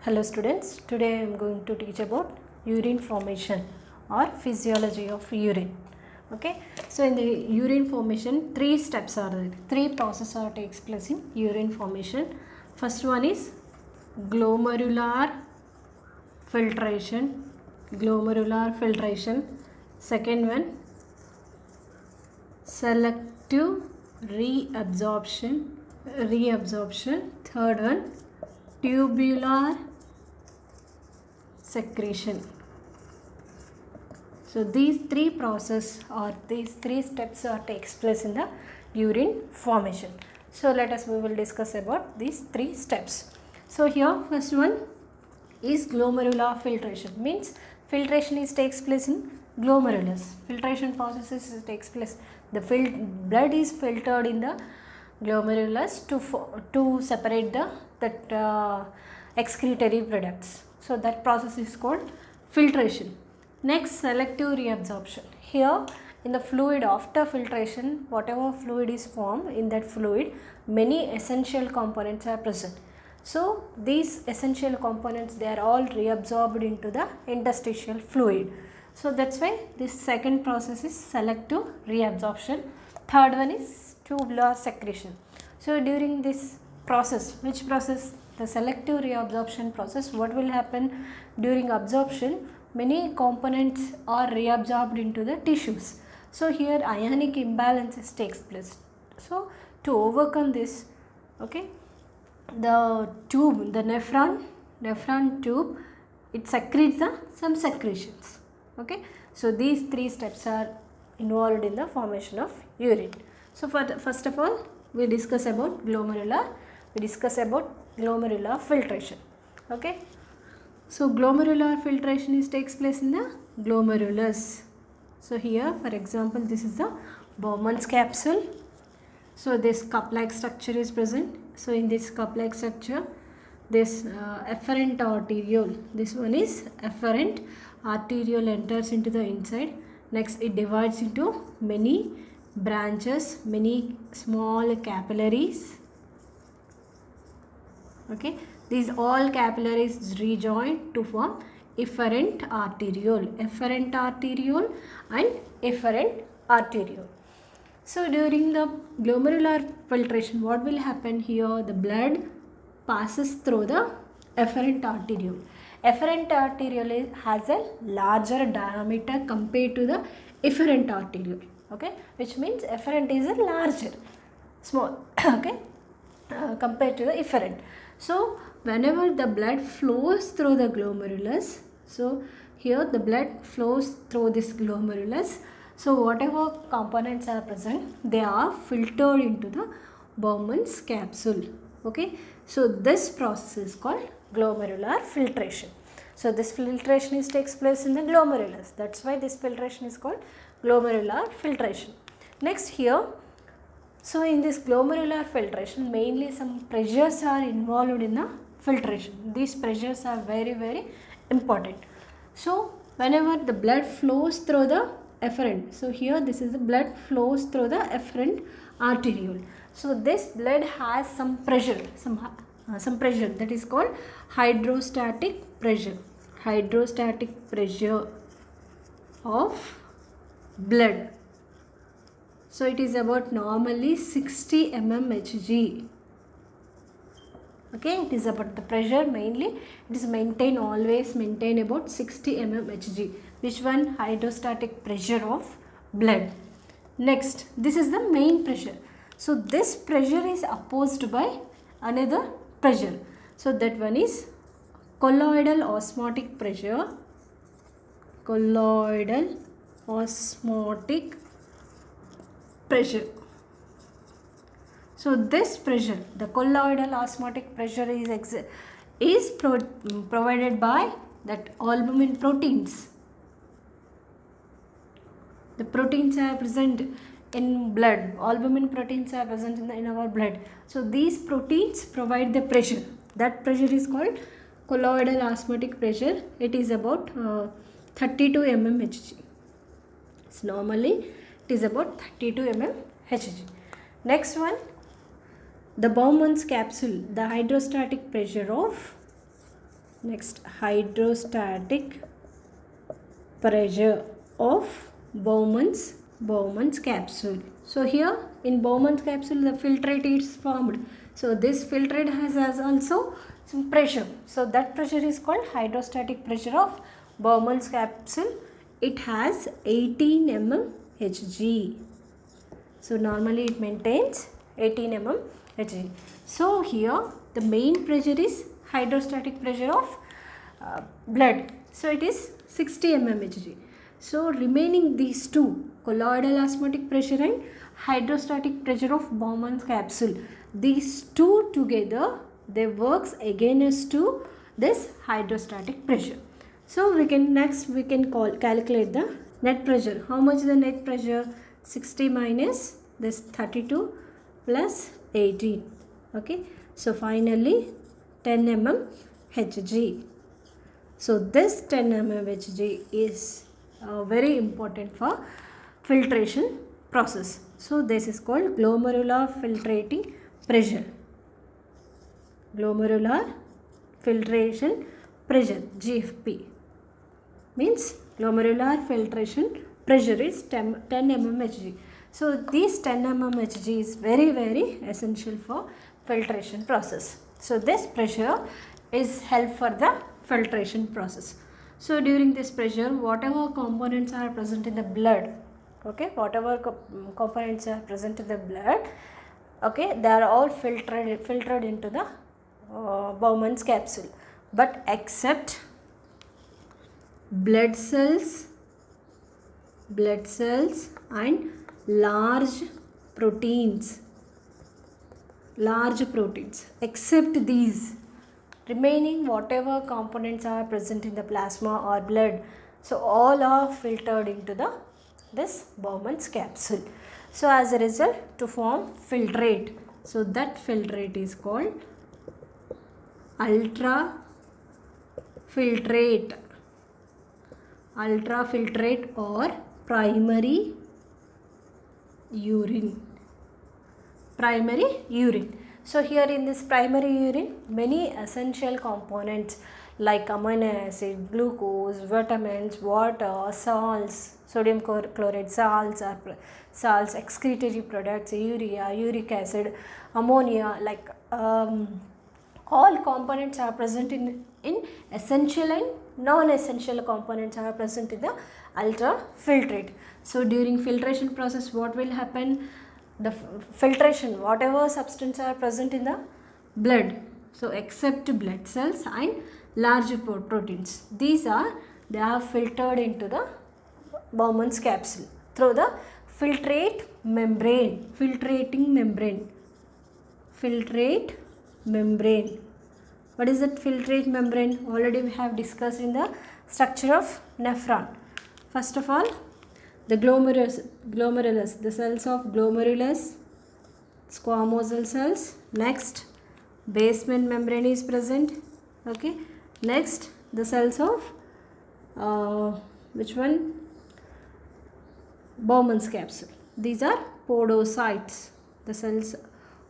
Hello students, today I am going to teach about urine formation or physiology of urine. Okay, so in the urine formation, three steps are there, three processes are takes place in urine formation. First one is glomerular filtration, second one selective reabsorption, third one tubular secretion. So these three steps takes place in the urine formation. So we will discuss about these three steps. So here first one is glomerular filtration, means filtration takes place in glomerulus. Filtration processes takes place. The blood is filtered in the glomerulus to separate the excretory products. So that process is called filtration. Next, selective reabsorption. Here in the fluid after filtration, whatever fluid is formed, in that fluid many essential components are present. So these essential components, they are all reabsorbed into the interstitial fluid. So that's why this second process is selective reabsorption. Third one is tubular secretion. So during this process, which process? The selective reabsorption process, what will happen during absorption? Many components are reabsorbed into the tissues. So here ionic imbalances takes place. So to overcome this, okay, the nephron tube, it secretes some secretions. Okay, so these three steps are involved in the formation of urine. So first of all, we discuss about glomerular filtration. Okay, so glomerular filtration takes place in the glomerulus. So here, for example, this is the Bowman's capsule. So this cup-like structure is present. So in this cup-like structure, this efferent arteriole, this one is efferent arteriole, enters into the inside. Next, it divides into many branches, many small capillaries. Okay, these all capillaries rejoin to form efferent arteriole and efferent arteriole. So during the glomerular filtration, what will happen here? The blood passes through the efferent arteriole. Efferent arteriole has a larger diameter compared to the efferent arteriole. Okay, which means efferent is a larger, small. Okay, compared to the efferent. So whenever the blood flows through the glomerulus, so here the blood flows through this glomerulus. So whatever components are present, they are filtered into the Bowman's capsule. Okay, so this process is called glomerular filtration. So this filtration takes place in the glomerulus. That's why this filtration is called glomerular filtration. Next here, so in this glomerular filtration, mainly some pressures are involved in the filtration. These pressures are very, very important. So whenever the blood flows through the efferent, so here this is the blood flows through the efferent arteriole. So this blood has some pressure, some pressure, that is called hydrostatic pressure. Hydrostatic pressure of blood. So it is about normally 60 mmHg. Okay, it is about the pressure mainly. It is always maintain about 60 mmHg. Which one? Hydrostatic pressure of blood. Next, this is the main pressure. So this pressure is opposed by another pressure. So that one is colloidal osmotic pressure. Colloidal osmotic pressure. So this pressure, the colloidal osmotic pressure is provided by that albumin proteins. The proteins are present in blood. Albumin proteins are present in our blood. So these proteins provide the pressure. That pressure is called colloidal osmotic pressure. It is about 32 mmHg. So normally it is about 32 mmHg. Next one, the Bowman's capsule, the hydrostatic pressure of Next, hydrostatic pressure of Bowman's capsule. So here in Bowman's capsule the filtrate is formed. So this filtrate has also some pressure. So that pressure is called hydrostatic pressure of Bowman's capsule. It has 18 mm Hg. So normally it maintains 18 mm Hg. So here the main pressure is hydrostatic pressure of blood. So it is 60 mm Hg. So remaining these two, colloidal osmotic pressure and hydrostatic pressure of Bowman's capsule, these two together they works against to this hydrostatic pressure. So we can calculate the net pressure. How much is the net pressure? 60 minus this 32 plus 18. Okay. So finally 10 mm Hg. So this 10 mm Hg is very important for filtration process. So this is called glomerular filtrating pressure. Glomerular filtration pressure, GFP, means glomerular filtration pressure is 10 mm Hg. So this 10 mm Hg is very essential for filtration process. So this pressure is help for the filtration process. So during this pressure, whatever components are present in the blood, okay, whatever components are present in the blood, okay, they are all filtered into the Bowman's capsule, but except blood cells and large proteins, except these, remaining whatever components are present in the plasma or blood, so all are filtered into this Bowman's capsule. So as a result, to form filtrate, so that filtrate is called ultrafiltrate or primary urine. So here in this primary urine, many essential components like amino acid, glucose, vitamins, water, salts, sodium chloride salts, excretory products, urea, uric acid, ammonia, like all components are present in essential and non-essential components are present in the ultrafiltrate. So during filtration process, what will happen? The filtration, whatever substance are present in the blood, so except blood cells and large proteins, they are filtered into the Bowman's capsule through the filtrate membrane. What is that filtrate membrane? Already we have discussed in the structure of nephron. First of all, the glomerulus, the cells of glomerulus, squamosal cells. Next, basement membrane is present. Okay. Next, the cells of which one? Bowman's capsule. These are podocytes. The cells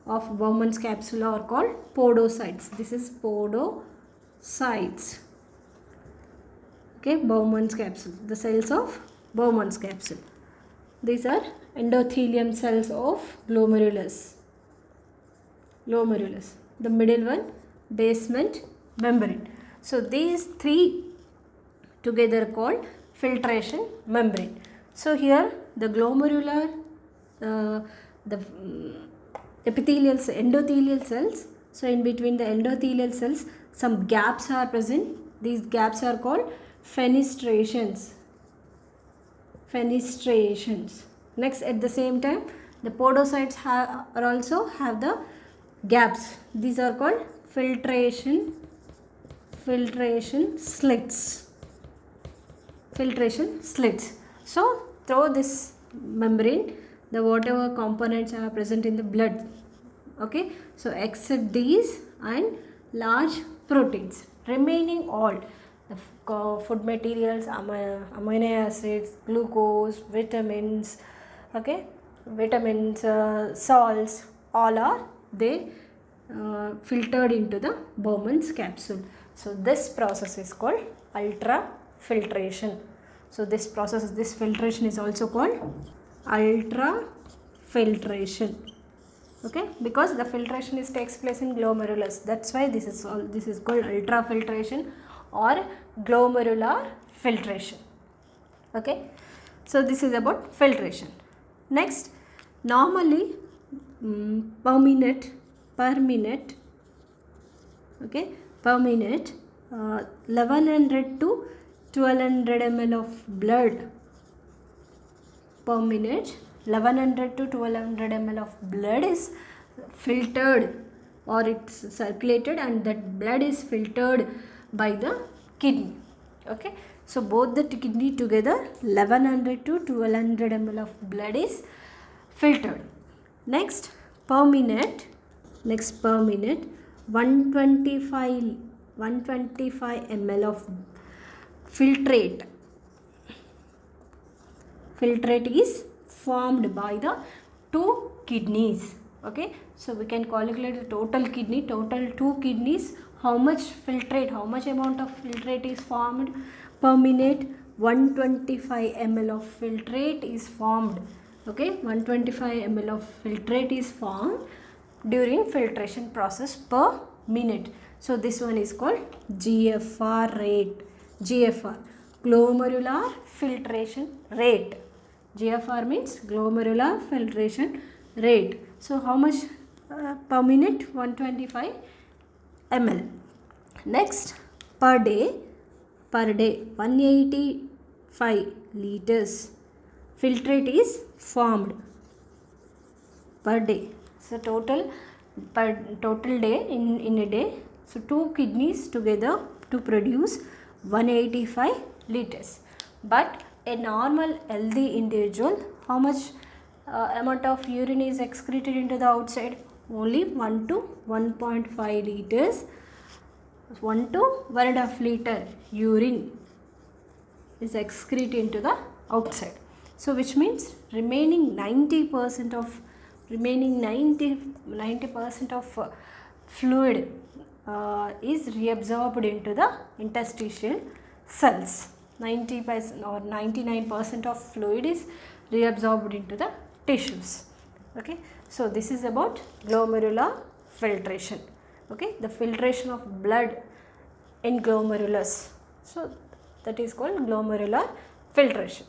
of Bowman's capsule are called podocytes. This is podocytes. Okay, Bowman's capsule. The cells of Bowman's capsule. These are endothelium cells of glomerulus. The middle one, basement membrane. So these three together called filtration membrane. So here the glomerular, the endothelial cells. So in between the endothelial cells, some gaps are present. These gaps are called fenestrations. Next, at the same time, the podocytes also have the gaps. These are called filtration slits. So through this membrane, the whatever components are present in the blood, okay, so except these and large proteins, remaining all the food materials, amino acids, glucose, vitamins, okay, salts, all are they filtered into the Bowman's capsule. So this process is called ultrafiltration. So this process, this filtration is also called ultrafiltration. Okay, because the filtration takes place in glomerulus, that's why this is called ultrafiltration or glomerular filtration. Okay, so this is about filtration. Next, normally per minute, okay, per minute 1100 to 1200 ml of blood per minute. 1100 to 1200 ml of blood is filtered, or it's circulated, and that blood is filtered by the kidney. Okay, so both the kidney together 1100 to 1200 ml of blood is filtered. Next per minute 125 ml of filtrate is formed by the two kidneys. Okay, so we can calculate the total two kidneys, how much amount of filtrate is formed per minute. 125 ml of filtrate is formed. Okay, 125 ml of filtrate is formed during filtration process per minute. So this one is called GFR rate. GFR, glomerular filtration rate. GFR means glomerular filtration rate. So how much per minute? 125 ml. Next, per day 185 liters filtrate is formed per day. So total day in a day, so two kidneys together to produce 185 liters. But a normal healthy individual, how much amount of urine is excreted into the outside? Only 1 to 1.5 liters. 1 to 1.5 liter urine is excreted into the outside. So which means remaining 90% of fluid is reabsorbed into the interstitial cells. 90% or 99% of fluid is reabsorbed into the tissues. Okay, so this is about glomerular filtration. Okay, the filtration of blood in glomerulus. So that is called glomerular filtration.